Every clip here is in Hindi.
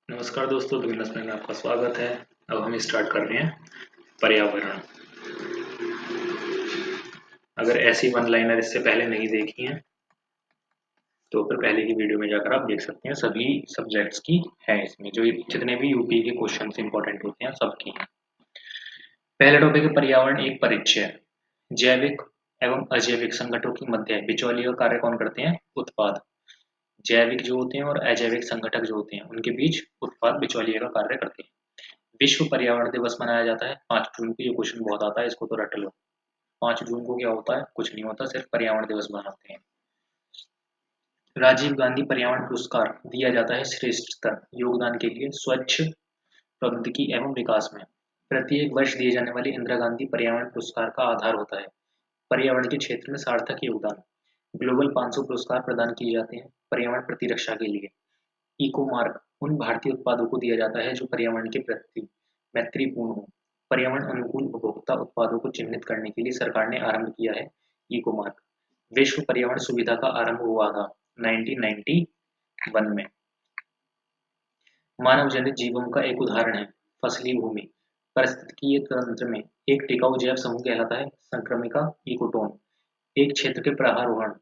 नमस्कार दोस्तों, बिगनर्स में आपका स्वागत है। अब हम स्टार्ट कर रहे हैं पर्यावरण। अगर ऐसी वन लाइनर इससे पहले नहीं देखी हैं तो फिर पहले की वीडियो में जाकर आप देख सकते हैं। सभी सब्जेक्ट्स की है इसमें, जो जितने भी यूपी के क्वेश्चन इंपॉर्टेंट होते हैं सबकी हैं। पहला टॉपिक है पर्यावरण एक परिचय। जैविक एवं अजैविक संगठनों की मध्य बिचौलिए का कार्य कौन करते हैं? उत्पाद। जैविक जो होते हैं और अजैविक संगठक जो होते हैं उनके बीच उत्पाद बिचौलिए का कार्य करते हैं। विश्व पर्यावरण दिवस मनाया जाता है 5 जून को। ये क्वेश्चन बहुत आता है, इसको तो रट लो। 5 जून को क्या होता है? कुछ नहीं होता, सिर्फ पर्यावरण दिवस मनाते हैं। राजीव गांधी पर्यावरण पुरस्कार दिया जाता है श्रेष्ठतर योगदान के लिए स्वच्छ प्रौद्योगिकी एवं विकास में। प्रत्येक वर्ष दिए जाने वाले इंदिरा गांधी पर्यावरण पुरस्कार का आधार होता है पर्यावरण के क्षेत्र में सार्थक योगदान। ग्लोबल 500 पुरस्कार प्रदान किए जाते हैं पर्यावरण प्रतिरक्षा के लिए। इको मार्क उन भारतीय उत्पादों को दिया जाता है जो पर्यावरण के प्रति मैत्रीपूर्ण हो। पर्यावरण अनुकूल उपभोक्ता उत्पादों को चिन्हित करने के लिए सरकार ने आरंभ किया है इको मार्क। विश्व पर्यावरण सुविधा का आरंभ हुआ था 1991 में। मानव जनित जीवों का एक उदाहरण है फसली भूमि। पारिस्थितिकीय तंत्र में एक टिकाऊ जैव समूह कहलाता है संक्रमिका इकोटोन। एक क्षेत्र के प्रहारोहण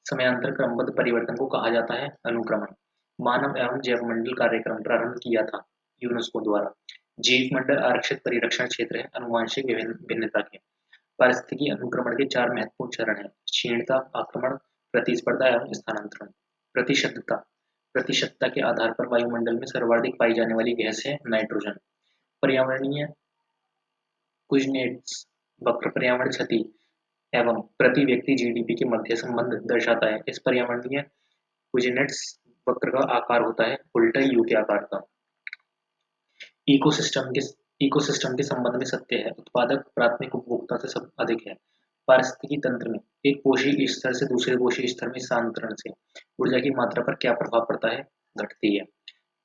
समयांतर क्रमबद्ध परिवर्तन को कहा जाता है अनुक्रमण। मानव एवं जैवमंडल कार्यक्रम प्रारंभ किया था यूनेस्को द्वारा। जीव मंडल आरक्षित परिरक्षण क्षेत्र है अनुवांशिक भिन्नता के। पारिस्थितिकी अनुक्रमण के 4 महत्वपूर्ण चरण हैं: क्षीणता, आक्रमण, प्रतिस्पर्धा एवं स्थानांतरण। प्रतिशतता प्रतिशतता के आधार पर वायुमंडल में सर्वाधिक पाई जाने वाली गैस है नाइट्रोजन। पर्यावरणीय कुजनेट्स वक्र पर्यावरण क्षति एवं प्रति व्यक्ति जीडीपी के मध्य संबंध दर्शाता है। इस पर्यावरणीय कुजनेट्स वक्र का आकार होता है उल्टा यू के आकार का। इकोसिस्टम के संबंध में सत्य है उत्पादक प्राथमिक उपभोक्ता से सब अधिक है। पारिस्थितिकी तंत्र में एक पोषी स्तर से दूसरे पोषी स्तर में स्थानांतरण से ऊर्जा की मात्रा पर क्या प्रभाव पड़ता है? घटती है।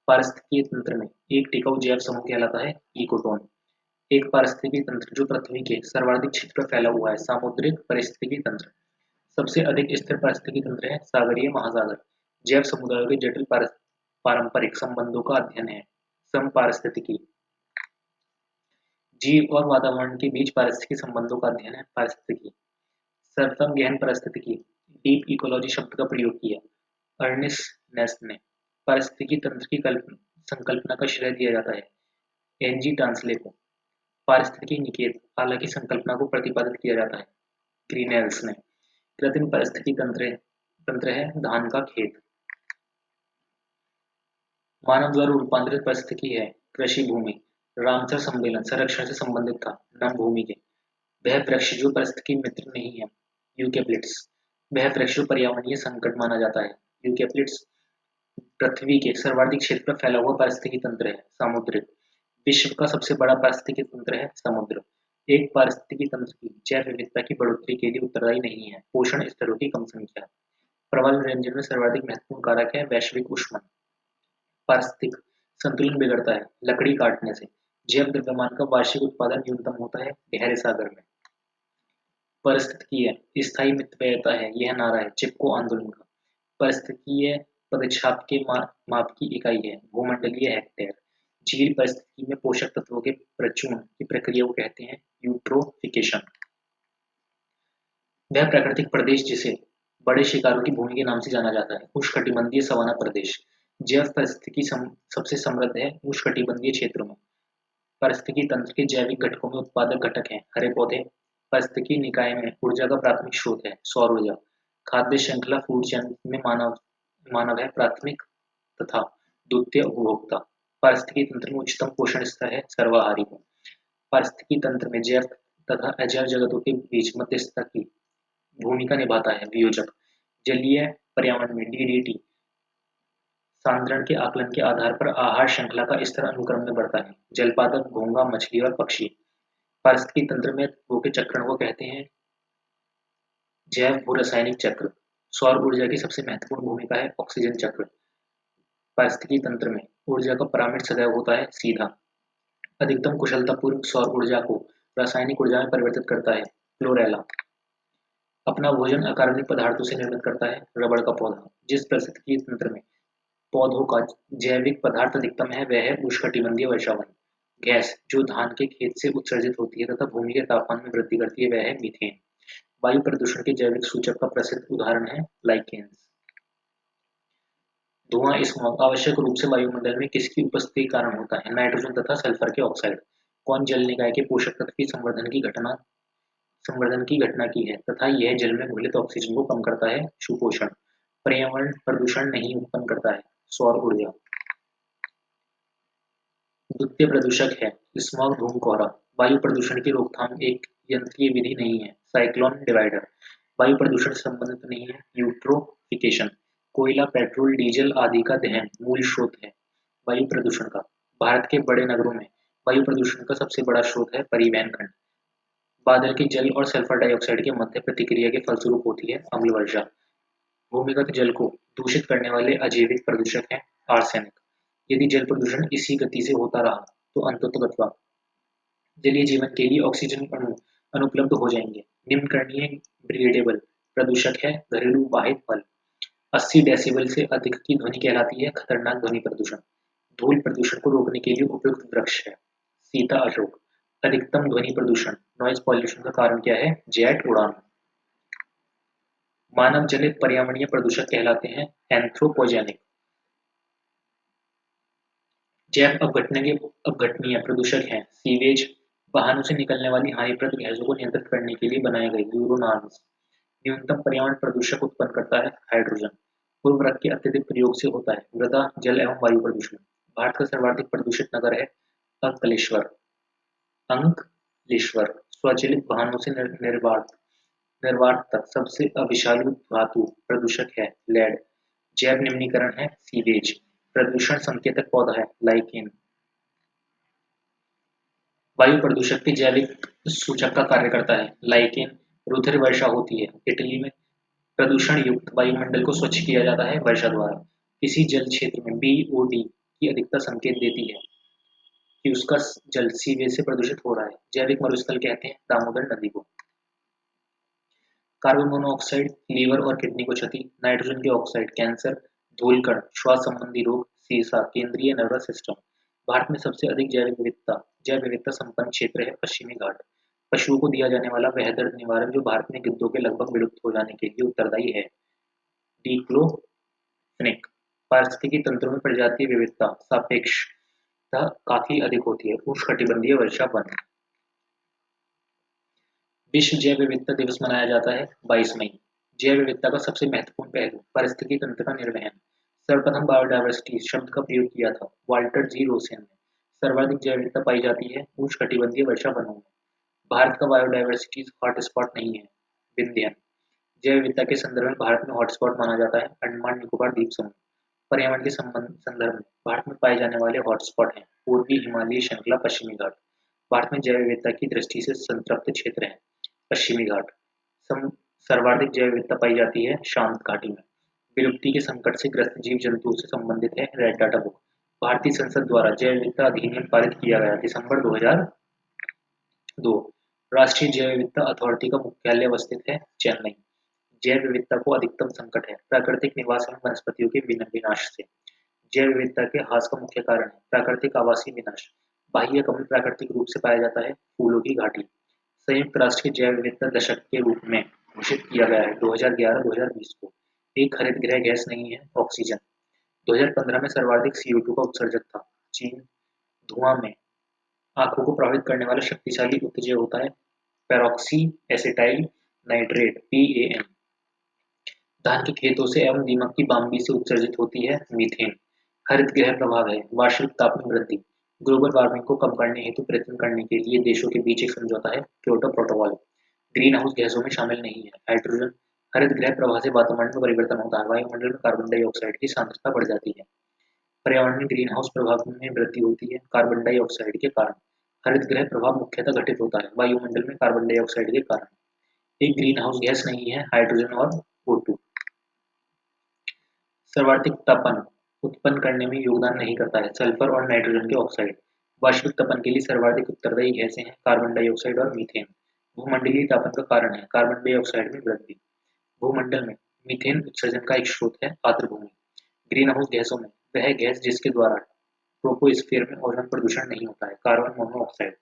पारिस्थितिकी तंत्र में एक टिकाऊ जैव समूह कहलाता है इकोटोन। एक पारिस्थितिकी तंत्र जो पृथ्वी के सर्वाधिक क्षेत्र पर फैला हुआ है सामुद्रिक पारिस्थितिकी तंत्र। सबसे अधिक स्थिर पारिस्थितिकी तंत्र है सागरीय महासागर। जैव समुदायों के जटिल पारंपरिक संबंधों का अध्ययन है समपारिस्थितिकी। जीव और वातावरण के बीच पारिस्थितिकी संबंधों का अध्ययन है पारिस्थितिकी। सर्वोत्तम गहन पारिस्थितिकी डीप इकोलॉजी शब्द का प्रयोग किया अर्नेस्ट नेस्ट ने। पारिस्थितिकी तंत्र की संकल्पना का श्रेय दिया जाता है एनजी टांसले को। पारिस्थितिकी निकेत हालांकि संकल्पना को प्रतिपादित किया जाता है ग्रीनेल्स ने। कृत्रिम पारिस्थितिकी तंत्र है धान का खेत। मानव द्वारा रूपांतरित पारिस्थितिकी है कृषि भूमि। रामसर सम्मेलन संरक्षण से संबंधित था नम भूमि के। वह वृक्ष जो पारिस्थितिकी मित्र नहीं है यूकेलिप्टस। वह वृक्ष जो पर्यावरणीय संकट माना जाता है यूकेलिप्टस। पृथ्वी के सर्वाधिक क्षेत्र पर फैला हुआ पारिस्थितिकी तंत्र है सामुद्रिक। विश्व का सबसे बड़ा पारिस्थितिकी तंत्र है समुद्र। एक पारिस्थितिकी तंत्र की जैव विविधता की बढ़ोतरी के लिए उत्तरदायी नहीं है पोषण स्तरों की कम संख्या। प्रबल व्यंजन में सर्वाधिक महत्वपूर्ण कारक है वैश्विक ऊष्मन। पारिस्थितिक संतुलन बिगड़ता है लकड़ी काटने से। जैव द्रव्यमान का वार्षिक उत्पादन न्यूनतम होता है गहरे सागर में। पारिस्थितिकीय स्थायी मितव्ययता है यह नारा है चिपको आंदोलन का। पारिस्थितिकीय पदछाप के माप की इकाई है भूमंडलीय हेक्टेयर। झील परिस्थिति में पोषक तत्वों के प्रचून की प्रक्रिया को कहते हैं यूट्रोफिकेशन। वह प्राकृतिक प्रदेश जिसे बड़े शिकारों की भूमि के नाम से जाना जाता है उष्णकटिबंधीय सवाना प्रदेश। जैव पारिस्थितिकी सबसे समृद्ध है उष्णकटिबंधीय क्षेत्रों में। पारिस्थितिकी तंत्र के जैविक घटकों में उत्पादक घटक हैं हरे पौधे। पारिस्थितिकी निकाय में ऊर्जा का प्राथमिक स्रोत है सौर ऊर्जा। खाद्य श्रृंखला फूड चैन में मानव है प्राथमिक तथा द्वितीय उपभोक्ता। पारिस्थितिकी तंत्र में उच्चतम पोषण स्तर है सर्वाहारी को। पारिस्थितिकी तंत्र में जैव तथा अजैव जगतों के बीच मध्यस्थता की भूमिका निभाता है वियोजक। जलीय पर्यावरण में डीडीटी सांद्रण के आकलन के आधार पर आहार श्रृंखला का स्तर अनुक्रम में बढ़ता है जलपादप घोंघा मछली और पक्षी। पारिस्थितिकी तंत्र में तत्वों के चक्रण को कहते हैं जैव भू रासायनिक चक्र। सौर ऊर्जा की सबसे महत्वपूर्ण भूमिका है ऑक्सीजन चक्र। पारिस्थितिकी तंत्र में ऊर्जा का पिरामिड सदैव होता है सीधा। अधिकतम कुशलतापूर्वक सौर ऊर्जा को रासायनिक ऊर्जा में परिवर्तित करता है क्लोरेला। अपना भोजन अकार्बनिक पदार्थों से निर्मित करता है रबड़ का पौधा। जिस पारिस्थितिकी तंत्र में पौधों का जैविक पदार्थ अधिकतम है वह है उष्णकटिबंधीय वर्षावन। गैस जो धान के खेत से उत्सर्जित होती है तथा भूमि के तापमान में वृद्धि करती है वह है मीथेन। वायु प्रदूषण के जैविक सूचक का प्रसिद्ध उदाहरण है लाइकेन्स। धुआं स्मॉग आवश्यक रूप से वायुमंडल में किसकी उपस्थिति के कारण होता है? नाइट्रोजन तथा सल्फर के ऑक्साइड। कौन जल निकाय के पोषक तत्व की संवर्धन की घटना की है तथा यह जल में घुलित ऑक्सीजन को कम करता है? सुपोषण। पर्यावरण प्रदूषण नहीं उत्पन्न करता है? सौर ऊर्जा। द्वितीय प्रदूषक है स्मॉग धूम कोहरा। वायु प्रदूषण की रोकथाम एक यंत्रीय विधि नहीं है, साइक्लोन डिवाइडर। वायु प्रदूषण से संबंधित नहीं है, यूट्रोफिकेशन। कोयला पेट्रोल डीजल आदि का दहन मूल स्रोत है वायु प्रदूषण का। भारत के बड़े नगरों में वायु प्रदूषण का सबसे बड़ा स्रोत है परिवहन खंड। बादल के जल और सल्फर डाइऑक्साइड के मध्य प्रतिक्रिया के फलस्वरूप होती है अम्ल वर्षा। भूमिगत जल को दूषित करने वाले अजैविक प्रदूषक है आर्सेनिक। यदि जल प्रदूषण इसी गति से होता रहा तो अंततः जलीय जीवन के लिए ऑक्सीजन अणु अनुपलब्ध हो जाएंगे। निम्नकर्णीय ब्रिगेडेबल प्रदूषक है घरेलू वाहित पल। 80 डेसिबल से अधिक की ध्वनि कहलाती है खतरनाक ध्वनि प्रदूषण। धूल प्रदूषण को रोकने के लिए उपयुक्त वृक्ष है सीता अशोक। अधिकतम ध्वनि प्रदूषण नॉइज पॉल्यूशन का कारण क्या है? जेट उड़ान। मानव जनित पर्यावरणीय प्रदूषक कहलाते हैं एंथ्रोपोजेनिक। जैव अपघटनीय प्रदूषक हैं सीवेज। वाहनों से निकलने वाली हानिप्रद गैसों को नियंत्रित करने के लिए बनाए गए यूरो नॉर्म्स। न्यूनतम पर्यावरण प्रदूषक उत्पन्न करता है हाइड्रोजन। उर्वरक के अत्यधिक प्रयोग से होता है मृदा जल एवं वायु प्रदूषण। भारत का सर्वाधिक प्रदूषित नगर है अंकलेश्वर। अंकलेश्वर स्वचालित वाहनों से निर्वात तक सबसे अविषालु धातु प्रदूषक है लेड। जैव निम्नीकरण है सीवेज। प्रदूषण संकेतक पौधा है लाइकेन। वायु प्रदूषक के जैविक सूचक का कार्य करता है लाइकेन। रुधिर वर्षा होती है इटली में। प्रदूषण युक्त वायुमंडल को स्वच्छ किया जाता है वर्षा द्वारा। किसी जल क्षेत्र में बीओडी की अधिकता संकेत देती है कि उसका जल सीवेज से प्रदूषित हो रहा है। जैविक मरुस्थल कहते हैं दामोदर नदी को। कार्बन मोनोऑक्साइड लीवर और किडनी को क्षति। नाइट्रोजन के ऑक्साइड कैंसर। धूलकण श्वास संबंधी रोग। सीसा केंद्रीय नर्वस सिस्टम। भारत में सबसे अधिक जैव विविधता संपन्न क्षेत्र है पश्चिमी घाट। पशुओं को दिया जाने वाला वह दर्द निवारक जो भारत में गिद्धों के लगभग विलुप्त हो जाने के लिए उत्तरदायी है डिक्लोफेनेक। पारिस्थितिकी तंत्रों में प्रजातीय विविधता सापेक्षता काफी अधिक होती है उष्णकटिबंधीय वर्षा वन। विश्व जैव विविधता दिवस मनाया जाता है 22 मई। जैव विविधता का सबसे महत्वपूर्ण पहलू पारिस्थितिकी तंत्र का निर्वहन। सर्वप्रथम बायोडायवर्सिटी शब्द का प्रयोग किया था वाल्टर जी रोसेन ने। सर्वाधिक जैव विविधता पाई जाती है उष्णकटिबंधीय वर्षा वनों में। भारत का बायोडायवर्सिटी हॉटस्पॉट नहीं है विंध्यन। जैव विविधता के संदर्भ में भारत में हॉटस्पॉट माना जाता है अंडमान निकोबार द्वीप समूह। पर्यावरण के संदर्भ में भारत में पाए जाने वाले हॉटस्पॉट हैं पूर्वी हिमालयी श्रृंखला पश्चिमी घाट। भारत में जैव विविधता की दृष्टि से संतृप्त क्षेत्र है पश्चिमी घाट। सर्वाधिक जैव विविधता पाई जाती है शांत घाटी में। विलुप्ति के संकट से ग्रस्त जीव जंतुओं से संबंधित है रेड डाटा बुक। भारतीय संसद द्वारा जैव विविधता अधिनियम पारित किया गया दिसंबर 2002। राष्ट्रीय जैव विविधता अथॉरिटी का मुख्यालय अवस्थित है चेन्नई। जैव विविधता को अधिकतम संकट है प्राकृतिक निवास एवं वनस्पतियों के विनाश से। जैव विविधता के ह्रास का मुख्य कारण है प्राकृतिक आवासीय विनाश। बाह्य कमी प्राकृतिक रूप से पाया जाता है फूलों की घाटी। संयुक्त राष्ट्र के जैव विविधता दशक के रूप में घोषित किया गया है 2011-2020 को। एक हरित गृह गैस नहीं है ऑक्सीजन। 2015 में सर्वाधिक CO2 का उत्सर्जक था चीन। धुआं में आंखों को प्रभावित करने वाला शक्तिशाली उत्तेजक होता है पेरोक्सी एसिटाइल नाइट्रेट PAN। धान के खेतों से एवं दीमक की बाम्बी से उत्सर्जित होती है मीथेन। हरित गृह प्रभाव है वार्षिक ताप में वृद्धि। ग्लोबल वार्मिंग को कम करने हेतु प्रयत्न करने के लिए देशों के बीच एक समझौता है क्योटो प्रोटोकॉल। ग्रीन हाउस गैसों में शामिल नहीं है हाइड्रोजन। हरित गृह प्रवाह से वातावरण में परिवर्तन होता है वायुमंडल में कार्बन डाइऑक्साइड की सांद्रता बढ़ जाती है। पर्यावरण में ग्रीन हाउस प्रभाव में वृद्धि होती है कार्बन डाइऑक्साइड के कारण। हरित गृह प्रभाव मुख्यतः घटित होता है वायुमंडल में कार्बन डाइऑक्साइड के कारण। एक ग्रीन हाउस गैस नहीं है हाइड्रोजन और O2। सर्वाधिक तपन उत्पन्न करने में योगदान नहीं करता है सल्फर और नाइट्रोजन के ऑक्साइड। वार्षिक तपन के लिए सर्वाधिक उत्तरदायी गैसें हैं कार्बन डाइऑक्साइड और मीथेन। भूमंडलीय तापन का कारण है कार्बन डाइऑक्साइड में वृद्धि। भूमंडल में मीथेन उत्सर्जन का एक स्रोत है आर्द्र भूमि। ग्रीन हाउस गैसों में वह गैस जिसके द्वारा ट्रोपोस्फीयर में ओजोन प्रदूषण नहीं होता है। Carbon monoxide.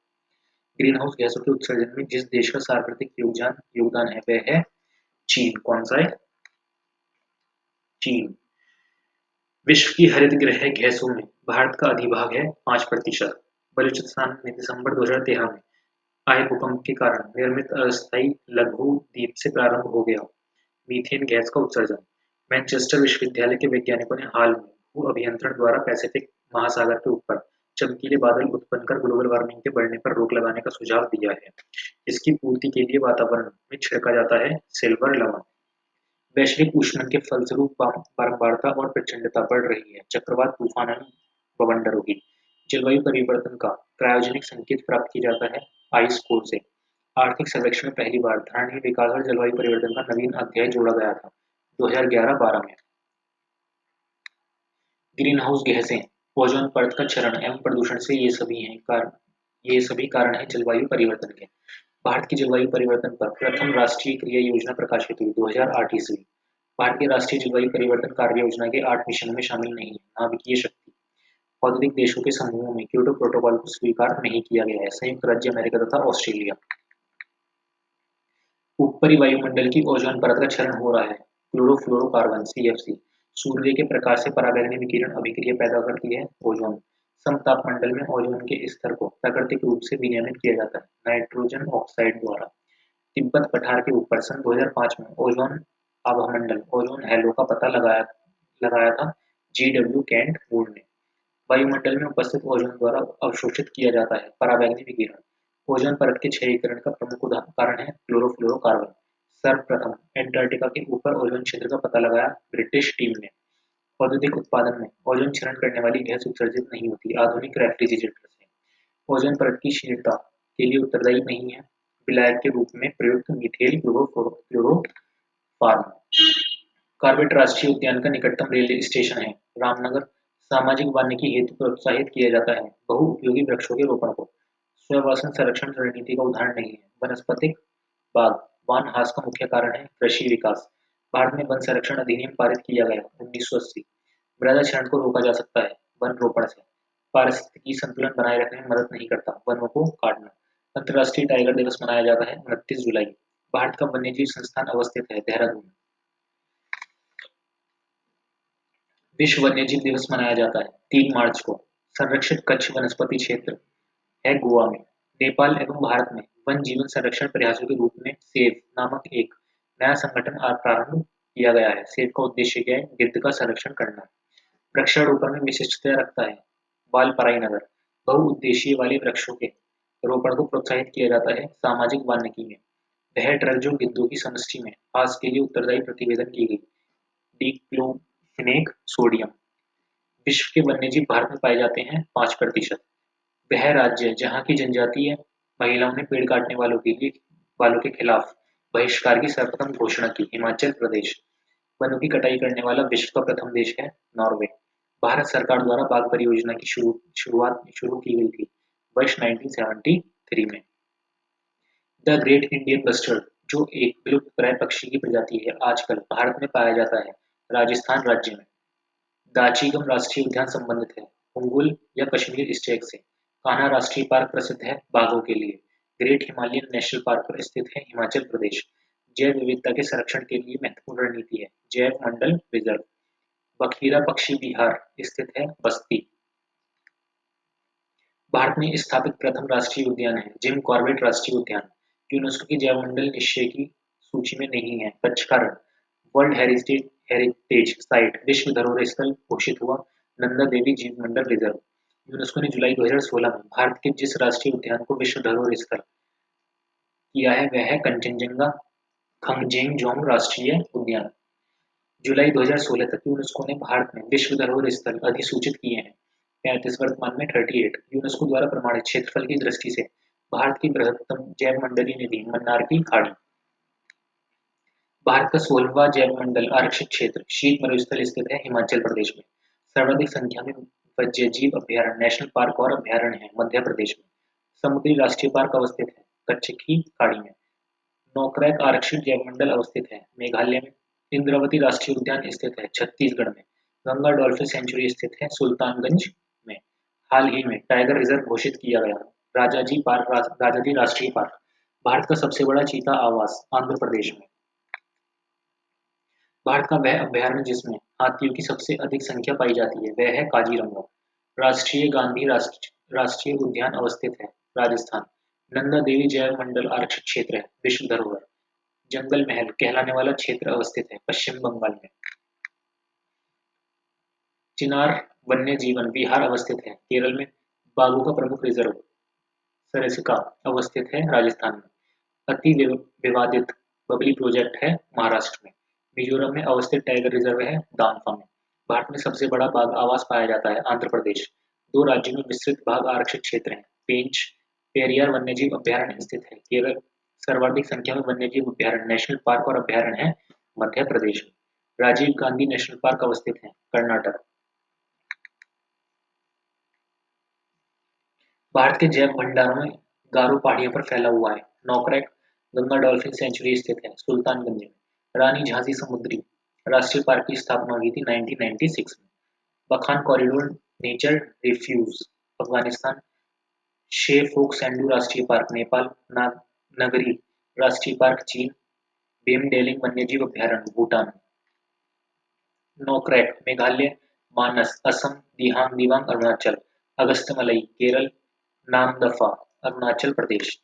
ग्रीन हाउस गैसों के उत्सर्जन में जिस देश का सार्वत्रिक योगदान है वह है चीन। कौन सा है? चीन। विश्व की हरित गृह गैसों में भारत का अधिभाग है 5%। बलूचिस्तान में दिसंबर 2013 में आए भूकंप के कारण निर्मित अस्थायी लघु द्वीप से प्रारंभ हो गया मीथेन गैस का उत्सर्जन। मैनचेस्टर विश्वविद्यालय के वैज्ञानिकों ने हाल में भू अभियंत्रण द्वारा पैसिफिक महासागर के ऊपर चमकीले बादल उत्पन्न कर ग्लोबल वार्मिंग के बढ़ने पर रोक लगाने का सुझाव दिया है। इसकी पूर्ति के लिए वातावरण में छिड़का जाता है सिल्वर लवण। वैश्विक ऊष्मन के फलस्वरूप बारंबारता और प्रचंडता बढ़ रही है। चक्रवात, तूफान और बवंडरों की। जलवायु परिवर्तन का क्रायोजेनिक संकेत प्राप्त किया जाता है आइस कोर से। आर्थिक सर्वेक्षण में पहली बार धारणीय विकास और जलवायु परिवर्तन का नवीन अध्याय जोड़ा गया था 2011-12 में। ग्रीन हाउस गैसें, ओजोन परत का क्षरण एवं प्रदूषण से ये सभी कारण हैं जलवायु परिवर्तन के। भारत की जलवायु परिवर्तन पर प्रथम राष्ट्रीय क्रिया योजना प्रकाशित हुई 2008 ईस्वी। भारत की राष्ट्रीय जलवायु परिवर्तन कार्य योजना के 8 मिशनों में शामिल नहीं है। नाभिकीय शक्ति। औद्योगिक देशों के समूहों में क्योटो प्रोटोकॉल को स्वीकार नहीं किया गया है। संयुक्त राज्य अमेरिका तथा ऑस्ट्रेलिया। ऊपरी वायुमंडल की ओजोन परत का क्षरण हो रहा है। क्लोरोफ्लोरोकार्बन (सीएफसी) सूर्य के प्रकाश से पराबैंगनी विकिरण अभिक्रिया पैदा करती है ओजोन। समतापमंडल में ओजोन के स्तर को प्राकृतिक रूप से विनियमित किया जाता है नाइट्रोजन ऑक्साइड द्वारा। तिब्बत पठार के ऊपर सन 2005 में ओजोन आभामंडल ओजोन हैलो का पता लगाया था जी.डब्ल्यू. केंट वुड ने। वायुमंडल में उपस्थित ओजोन द्वारा अवशोषित किया जाता है पराबैंगनी विकिरण। ओजोन परत के क्षयीकरण का प्रमुख कारण है क्लोरोफ्लोरोकार्बन। सर्वप्रथम एंटार्क्टिका के ऊपर ओजोन क्षेत्र का पता लगाया ब्रिटिश टीम ने। औद्योगिक उत्पादन में ओजोन क्षरण करने वाली गैस उत्सर्जित नहीं होती आधुनिक रेफ्रिजरेटर से। ओजोन परत की क्षीणता के लिए उत्तरदायी नहीं है विलायक के रूप में प्रयुक्त मीथेल क्लोरोफॉर्म। कॉर्बेट राष्ट्रीय उद्यान का निकटतम रेलवे स्टेशन है रामनगर। सामाजिक वानिकी हेतु प्रोत्साहित किया जाता है बहुउपयोगी वृक्षों के रोपण को। स्ववासन संरक्षण रणनीति का उदाहरण नहीं है। वनस्पतिक बाग वन हास का मुख्य कारण है कृषि विकास। भारत में वन संरक्षण अधिनियम पारित किया गया 1980। मृदा क्षरण को रोका जा सकता है वन रोपण से। पारिस्थितिकी संतुलन बनाए रखने में मदद नहीं करता वनों को काटना। अंतर्राष्ट्रीय टाइगर दिवस मनाया जाता है 29 जुलाई। भारत का वन्यजीव संस्थान अवस्थित है देहरादून। विश्व वन्यजीव दिवस मनाया जाता है 3 मार्च को। संरक्षित कच्छ वनस्पति क्षेत्र है गोवा में। नेपाल एवं भारत में वन जीवन संरक्षण प्रयासों के रूप में सेव नामक एक नया संगठन प्रारंभ किया गया है। सेव का उद्देश्य क्या है? गिद्ध का संरक्षण करना। वृक्षारोपण में विशिष्टता रखता है वालपराई नगर। बहुउद्देशीय वाले वृक्षों के रोपण को प्रोत्साहित किया जाता है सामाजिक वानिकी में। वह ड्रग जो गिद्धों की समष्टि में हास के लिए उत्तरदायी प्रतिवेदन की गई डिक्लोफेनेक सोडियम। विश्व के वन्यजीव भारत में पाए जाते हैं 5%। वह राज्य जहाँ की जनजातीय महिलाओं ने पेड़ काटने वालों के खिलाफ बहिष्कार की सर्वप्रथम घोषणा की हिमाचल प्रदेश। वनों की कटाई करने वाला विश्व का प्रथम देश है नॉर्वे। भारत सरकार द्वारा बाघ परियोजना की शुरू की गई थी वर्ष 1973 में। द ग्रेट इंडियन बस्टर्ड जो एक विलुप्तप्राय पक्षी की प्रजाति है आजकल भारत में पाया जाता है राजस्थान राज्य में। दाचीगम राष्ट्रीय उद्यान संबंधित है उंगुल या कश्मीर स्टेक से। कान्हा राष्ट्रीय पार्क प्रसिद्ध है बाघों के लिए। ग्रेट हिमालयन नेशनल पार्क पर स्थित है हिमाचल प्रदेश। जैव विविधता के संरक्षण के लिए महत्वपूर्ण रणनीति है जैव मंडल रिजर्व। बखीरा पक्षी विहार स्थित है बस्ती। भारत में स्थापित प्रथम राष्ट्रीय उद्यान है जिम कॉर्बेट राष्ट्रीय उद्यान। यूनेस्को की जैव मंडल निश्चय की सूची में नहीं है। कच्छ का रण वर्ल्ड हेरिटेज साइट विश्व धरोहर स्थल घोषित हुआ नंदा देवी जीव मंडल रिजर्व। यूनेस्को ने जुलाई 2016 में भारत के जिस राष्ट्रीय उद्यान को विश्व धरोहर स्थल किया है वह है कंचनजंगा खंगजेंगजोंग राष्ट्रीय उद्यान। जुलाई 2016 तक यूनेस्को ने भारत में विश्व धरोहर स्थल अधिसूचित किए हैं 35, वर्तमान में 38। यूनेस्को द्वारा प्रमाणित क्षेत्रफल की दृष्टि से भारत की बृहत्तम जैव मंडलीय निधि मन्नार की खाड़ी। भारत का 16वां जैव मंडल आरक्षित क्षेत्र शीत मरुस्थल स्थित है हिमाचल प्रदेश में। सर्वाधिक संख्या में वन्यजीव अभ्यारण्य नेशनल पार्क और अभ्यारण्य है मध्य प्रदेश में। समुद्री राष्ट्रीय पार्क अवस्थित है कच्छ की खाड़ी में। नोकरेक आरक्षित जैव मंडल अवस्थित है मेघालय में। इंद्रावती राष्ट्रीय उद्यान स्थित है छत्तीसगढ़ में। गंगा डॉल्फिन सेंचुरी स्थित है सुल्तानगंज में। हाल ही में टाइगर रिजर्व घोषित किया गया। राजाजी राष्ट्रीय पार्क भारत का सबसे बड़ा चीता आवास आंध्र प्रदेश में। भारत का वह अभयारण्य जिसमें हाथियों की सबसे अधिक संख्या पाई जाती है वह है काजीरंगा। राष्ट्रीय गांधी राष्ट्रीय उद्यान अवस्थित है राजस्थान। नंदा देवी जैव मंडल आरक्षित क्षेत्र है विश्व धरोहर। जंगल महल कहलाने वाला क्षेत्र अवस्थित है पश्चिम बंगाल में। चिनार वन्य जीवन विहार अवस्थित है केरल में। बाघों का प्रमुख रिजर्व सरिस्का अवस्थित है राजस्थान में। अति विवादित बबली प्रोजेक्ट है महाराष्ट्र में। मिजोरम में अवस्थित टाइगर रिजर्व है दामफा में। भारत में सबसे बड़ा बाघ आवास पाया जाता है आंध्र प्रदेश। दो राज्यों में विस्तृत बाघ आरक्षित क्षेत्र है। पेंच पेरियार वन्यजीव अभयारण्य स्थित है केरल। सर्वाधिक संख्या में वन्यजीव अभयारण्य नेशनल पार्क और अभयारण्य है मध्य प्रदेश में। राजीव गांधी नेशनल पार्क अवस्थित है कर्नाटक। भारत के जैव भंडारों में गारो पहाड़ियों पर फैला हुआ है। नोकरेक गंगा डॉल्फिन सेंचुरी स्थित है सुल्तानगंज में। रानी झांसी समुद्री राष्ट्रीय पार्क की स्थापना हुई थी 1996 में। Wakhan corridor nature refuge Afghanistan. शेफोक सैंडू राष्ट्रीय पार्क नेपाल। नगरी राष्ट्रीय पार्क चीन। बेमडेलिंग वन्यजीव अभयारण्य भूटान। नोकरेक मेघालय। मानस असम। दिहांग दिबांग अरुणाचल। अगस्त्यमलई केरल। नामदफा अरुणाचल प्रदेश।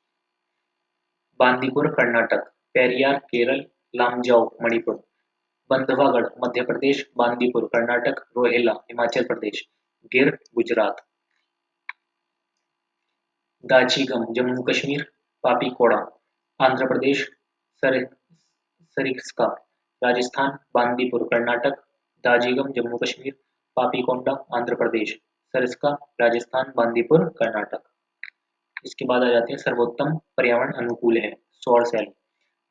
बांदीपुर कर्नाटक। पेरियार केरल। लामजाओ मणिपुर। बंधवागढ़ मध्य प्रदेश। बांदीपुर कर्नाटक। रोहेला हिमाचल प्रदेश। गिर गुजरात। दाचीगम जम्मू कश्मीर। पापीकोड़ा आंध्र प्रदेश। सर सरिस्का राजस्थान। बांदीपुर कर्नाटक। दाजीगम जम्मू कश्मीर। पापीकोंडा आंध्र प्रदेश। सरिस्का राजस्थान। बांदीपुर कर्नाटक। इसके बाद आ जाते हैं सर्वोत्तम पर्यावरण अनुकूल है सौर सेल।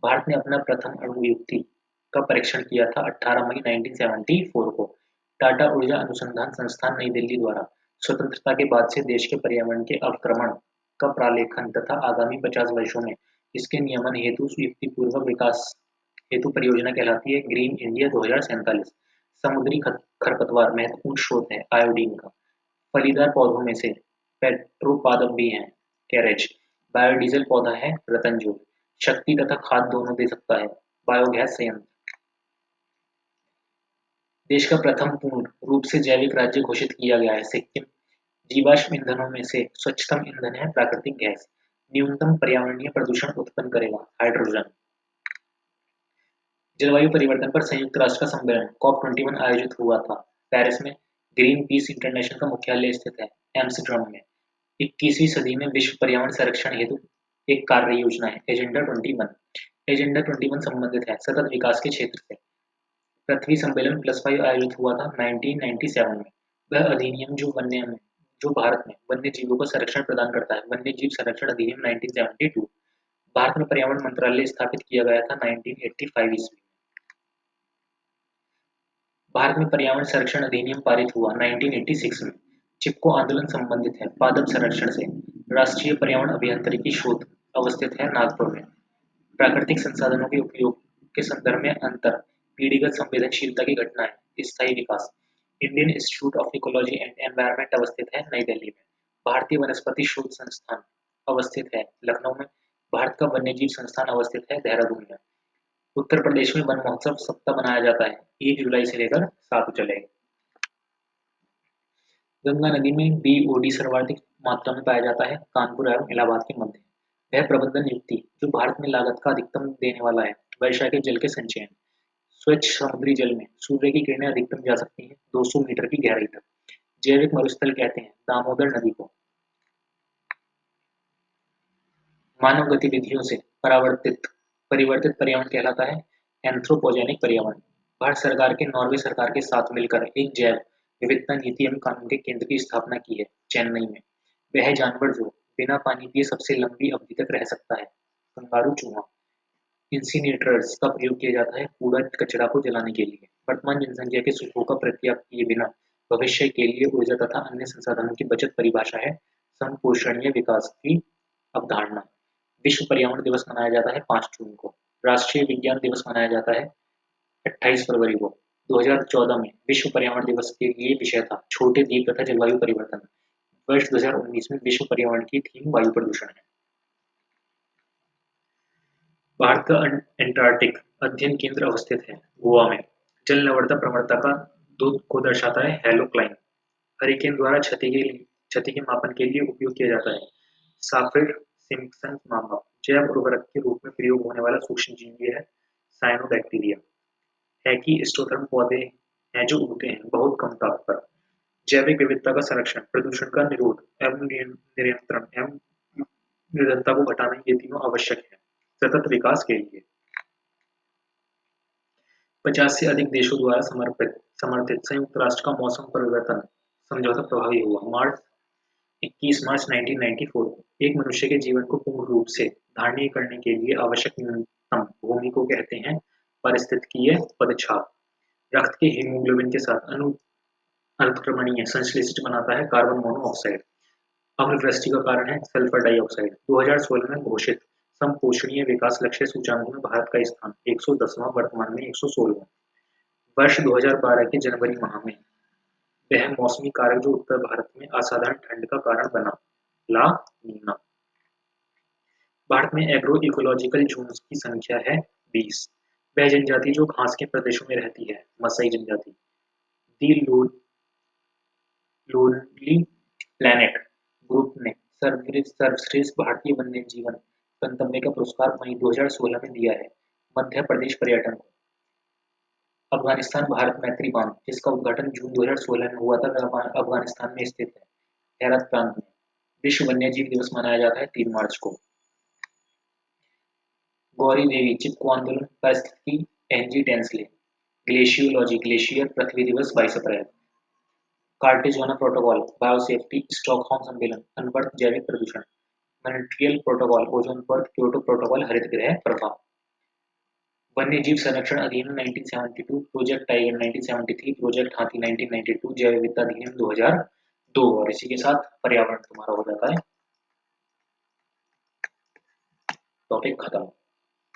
भारत ने अपना प्रथम अणु युक्ति का परीक्षण किया था 18 मई 1974 को। टाटा ऊर्जा अनुसंधान संस्थान नई दिल्ली द्वारा स्वतंत्रता के बाद से देश के पर्यावरण के अवक्रमण का प्रालेखन तथा आगामी 50 वर्षों में इसके नियमन हेतु युक्तिपूर्वक विकास हेतु परियोजना कहलाती है ग्रीन इंडिया 2047। समुद्री खरपतवार महत्वपूर्ण स्रोत है आयोडीन का। फलीदार पौधों में से पेट्रोपादप भी हैं कैरेज। बायोडीजल पौधा है रतनजोग। शक्ति तथा खाद दोनों दे सकता है बायोगैस संयंत्र। देश का प्रथम पूर्ण रूप से जैविक राज्य घोषित किया गया है सिक्किम। जीवाश्म ईंधनों में से स्वच्छतम ईंधन है प्राकृतिक गैस। न्यूनतम पर्यावरणीय प्रदूषण उत्पन्न करेगा हाइड्रोजन। जलवायु परिवर्तन पर संयुक्त राष्ट्र का सम्मेलन COP21 आयोजित हुआ था पेरिस में। ग्रीन पीस इंटरनेशनल का मुख्यालय स्थित है एम्स्टर्डम में। 21वीं सदी में विश्व पर्यावरण संरक्षण हेतु एक कार्य योजना है एजेंडा 21। एजेंडा 21 संबंधित है सतत विकास के क्षेत्र से। पृथ्वी सम्मेलन +5 आयोजित हुआ था 1997 में। वह अधिनियम जो भारत में वन्य जीवों को संरक्षण प्रदान करता है वन्य जीव संरक्षण अधिनियम 1972। भारत में पर्यावरण मंत्रालय स्थापित किया गया था 1985 ईस्वी। भारत में पर्यावरण संरक्षण अधिनियम पारित हुआ 1986 में। चिपको आंदोलन संबंधित है पादप संरक्षण से। राष्ट्रीय पर्यावरण अभियांत्रिकी शोध अवस्थित है नागपुर में। प्राकृतिक संसाधनों के उपयोग के संदर्भ में अंतर पीढ़ीगत संवेदनशीलता की घटना है स्थायी विकास। Indian Institute of Ecology and Environment अवस्थित है नई दिल्ली में। भारतीय वनस्पति शोध संस्थान अवस्थित है लखनऊ में। भारत का वन्यजीव संस्थान अवस्थित है देहरादून में। उत्तर प्रदेश में वन महोत्सव सप्ताह मनाया जाता है 1 जुलाई से लेकर 7 जुलाई। गंगा नदी में बीओडी सर्वाधिक मात्रा में पाया जाता है कानपुर एवं इलाहाबाद के मध्य। वह प्रबंधन युक्ति जो भारत में लागत का अधिकतम देने वाला है वर्षा के जल के संचयन। स्वच्छ समुद्री जल में सूर्य की किरणें अधिकतम जा सकती हैं 200 मीटर की गहराई तक। जैविक मरुस्थल कहते हैं दामोदर नदी को। मानव गतिविधियों से परावर्तित परिवर्तित पर्यावरण कहलाता है एंथ्रोपोजेनिक पर्यावरण। भारत सरकार के नॉर्वे सरकार के साथ मिलकर एक जैव विविधता नीति एवं कानून के केंद्र की स्थापना की है चेन्नई में। वह जानवर जो बिना पानी पिए सबसे लंबी अवधि तक रह सकता है कंगारू चूहा। इंसिनेटर्स का प्रयोग किया जाता है कूड़ा कचरा को जलाने के लिए। वर्तमान जनसंख्या के सुखों का पर्याप्त किए बिना भविष्य के लिए ऊर्जा तथा अन्य संसाधनों की बचत परिभाषा है संपोषणीय विकास की अवधारणा। विश्व पर्यावरण दिवस मनाया जाता है 5 जून को। राष्ट्रीय विज्ञान दिवस मनाया जाता है 28 फरवरी को। 2014 में विश्व पर्यावरण दिवस के लिए विषय था छोटे द्वीप तथा जलवायु परिवर्तन। वर्ष 2019 में विश्व पर्यावरण की थीम वायु प्रदूषण है। भारत का एंटार्कटिक अध्ययन केंद्र अवस्थित है गोवा में। जल नवर्धन प्रवणता का दूत को दर्शाता है हेलोक्लाइन। हरिकेन द्वारा क्षति के मापन के लिए उपयोग किया जाता है साफिर सिम्पसन मापा। जैव उर्वरक के रूप में प्रयोग होने वाला सूक्ष्म जीव है साइनोबैक्टीरिया। है कि स्टोथर्म पौधे हैं जो उगते हैं बहुत कम ताप पर। जैविक विविधता का संरक्षण, प्रदूषण का निरोध एवं नियंत्रण एवं निर्धनता को घटाना ये तीनों आवश्यक है सतत विकास के लिए। 50 से अधिक देशों द्वारा समर्थित संयुक्त राष्ट्र का मौसम परिवर्तन समझौता प्रभावी हुआ मार्च 21 मार्च 1994 को। एक मनुष्य के जीवन को पूर्ण रूप से धारणीय करने के लिए आवश्यक न्यूनतम भूमि को कहते हैं पारिस्थितिकीय पदछाप। रक्त के हीमोग्लोबिन के साथ अनुत्क्रमणीय संश्लेषित बनाता है कार्बन मोनोऑक्साइड। अम्लवृष्टि का कारण है सल्फर डाइऑक्साइड। 2016 में घोषित समपोषणीय विकास लक्ष्य सूचांक में भारत का स्थान 110वां, वर्तमान में 116वां। वर्ष 2012 के जनवरी माह में वह मौसमी कारक जो उत्तर भारत में असाधारण ठंड का कारण बना ला नीना। भारत में एग्रो इकोलॉजिकल जोन्स की संख्या है 20। वह जनजाति जो घास के प्रदेशों में रहती है मसाई जनजाति। दी लोनली प्लैनेट ग्रुप ने सर्वश्रेष्ठ भारतीय वन्य जीवन गंतव्य का पुरस्कार मई 2016 में दिया है मध्य प्रदेश पर्यटन को। अफगानिस्तान भारत मैत्री बांध जिसका उद्घाटन जून 2016 में हुआ था अफगानिस्तान में स्थित है हेरत प्रांत में। विश्व वन्यजीव दिवस मनाया जाता है 3 मार्च को। गौरी देवी चिपको आंदोलन परिस्थिति एनजी टेंसले। ग्लेशियोलॉजी ग्लेशियर पृथ्वी दिवस 22 अप्रैल। कार्टेजुआना प्रोटोकॉल बायोसेफ्टी स्टॉकहोम सम्मेलन अनवर्थ जैविक प्रदूषण। मॉन्ट्रियल प्रोटोकॉल ओजोन परत क्योटो प्रोटोकॉल हरित गृह प्रभाव। वन्यजीव संरक्षण अधिनियम 1972 प्रोजेक्ट टाइगर 1973 प्रोजेक्ट हाथी 1992 जैव विविधता अधिनियम 2002। और इसी के साथ पर्यावरण तुम्हारा हो जाता है टॉपिक खत्म।